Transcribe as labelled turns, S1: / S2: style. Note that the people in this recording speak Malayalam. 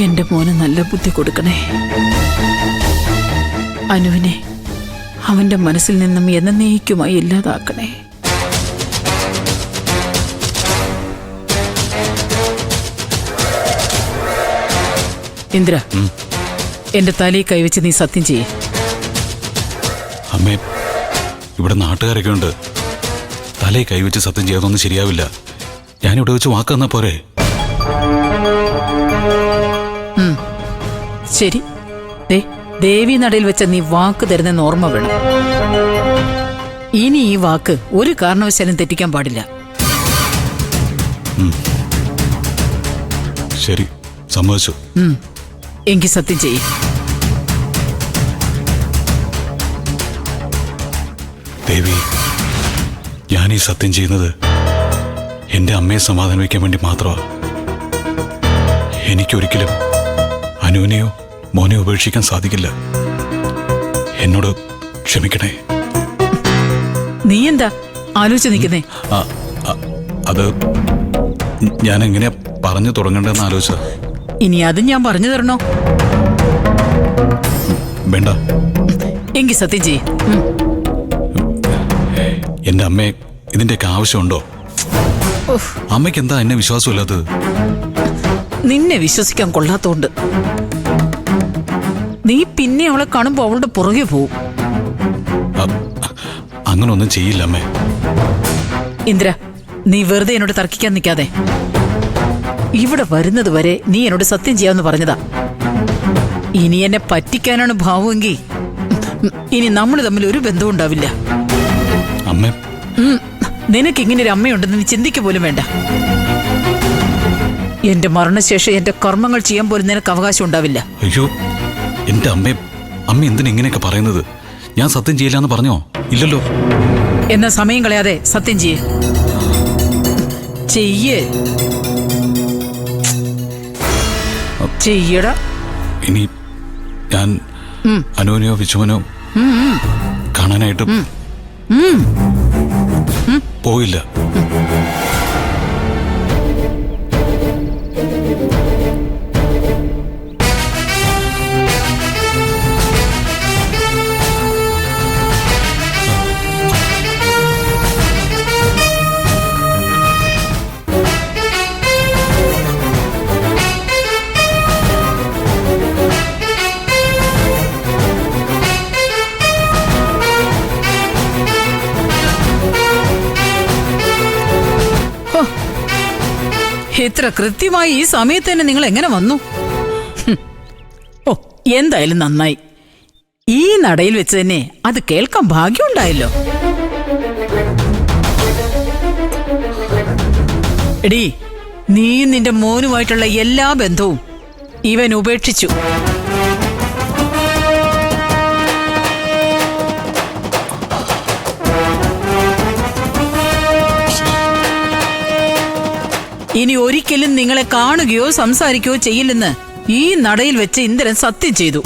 S1: എന്റെ മോന് നല്ല ബുദ്ധി കൊടുക്കണേ. അനുവിനെ അവന്റെ മനസ്സിൽ നിന്നും എന്നേക്കുമായി ഇല്ലാതാക്കണേ. ഇന്ദ്ര, എന്റെ തലയിൽ കൈവച്ച് നീ സത്യം ചെയ്യേ.
S2: അമ്മേ, ഇവിടെ നാട്ടുകാരൊക്കെ ഉണ്ട്. തലയിൽ കൈവച്ച് സത്യം ചെയ്യാതൊന്നും ശരിയാവില്ല. ഞാനിവിടെ വെച്ച് വാക്ക് തന്നാ പോരെ?
S1: ശരി. ദേവി നടയിൽ വെച്ച നീ വാക്ക് തരുന്നെന്ന് ഓർമ്മ വേണം. ഇനി ഈ വാക്ക് ഒരു കാരണവശാലും തെറ്റിക്കാൻ പാടില്ല.
S2: ശരി, സമ്മതിച്ചു.
S1: എങ്കിൽ സത്യം ചെയ്യ്.
S2: ദേവി, ഞാൻ ഈ സത്യം ചെയ്യുന്നത് എന്റെ അമ്മയെ സമാധാനിപ്പിക്കാൻ വേണ്ടി മാത്രമാണ്. എനിക്കൊരിക്കലും അനുവിനെയോ മോനെ ഉപേക്ഷിക്കാൻ സാധിക്കില്ല. എന്നോട് ക്ഷമിക്കണേ.
S1: നീ എന്താ ആലോചിച്ച് നിൽക്കുന്നേ?
S2: അത് ഞാൻ എങ്ങനെയാ പറഞ്ഞു തുടങ്ങണ്ടെന്ന് ആലോചിച്ച.
S1: ഇനി അതും ഞാൻ പറഞ്ഞു തരണോ?
S2: വേണ്ട.
S1: എങ്കിൽ സത്യം ചെയ്യ്.
S2: എന്റെ അമ്മയെ ഇതിന്റെയൊക്കെ ആവശ്യമുണ്ടോ? അമ്മയ്ക്ക് എന്താ എന്നെ വിശ്വാസമില്ലാത്തത്?
S1: നിന്നെ വിശ്വസിക്കാൻ കൊള്ളാത്തോണ്ട്. നീ പിന്നെ അവളെ കാണുമ്പോ അവളുടെ പുറകെ പോവും.
S2: അങ്ങനൊന്നും ചെയ്യില്ല അമ്മേ.
S1: ഇന്ദ്ര, നീ വെറുതെ എന്നോട് തർക്കിക്കാൻ നിൽക്കാതെ. ഇവിടെ വരുന്നത് വരെ നീ എന്നോട് സത്യം ചെയ്യാമെന്ന് പറഞ്ഞതാ. ഇനി എന്നെ പറ്റിക്കാനാണ് ഭാവമെങ്കിൽ ഇനി നമ്മൾ തമ്മിൽ ഒരു ബന്ധവും ഉണ്ടാവില്ല.
S2: അമ്മേ,
S1: നിനക്ക് ഇങ്ങനെ ഒരു അമ്മയുണ്ടെന്ന് നീ ചിന്തിക്കുക പോലും വേണ്ട. എന്റെ മരണശേഷം എന്റെ കർമ്മങ്ങൾ ചെയ്യാൻ പോലും നിനക്ക് അവകാശം ഉണ്ടാവില്ല.
S2: അയ്യോ, എന്റെ അമ്മ എന്തിനാ ഇങ്ങനെയൊക്കെ പറയുന്നത്? ഞാൻ സത്യം ചെയ്യില്ല എന്ന് പറഞ്ഞോ? ഇല്ലല്ലോ.
S1: എന്നാ സമയം കളയാതെ സത്യം ചെയ്യേ. ചെയ്യടാ.
S2: ഇനി ഞാൻ അനുവിനെയോ വിച്ചുവനോ കാണാനായിട്ട് പോയില്ല.
S1: ഇത്ര കൃത്യമായി ഈ സമയത്ത് തന്നെ നിങ്ങൾ എങ്ങനെ വന്നു? ഓ, എന്തായാലും നന്നായി. ഈ നടയിൽ വെച്ച് തന്നെ അത് കേൾക്കാൻ ഭാഗ്യമുണ്ടായല്ലോ. എടീ, നീ നിന്റെ മോനുമായിട്ടുള്ള എല്ലാ ബന്ധവും ഇവൻ ഉപേക്ഷിച്ചു. ഇനി ഒരിക്കലും നിങ്ങളെ കാണുകയോ സംസാരിക്കുകയോ ചെയ്യില്ലെന്ന് ഈ നടയിൽ വെച്ച് ഇന്ദ്രൻ സത്യം ചെയ്തു.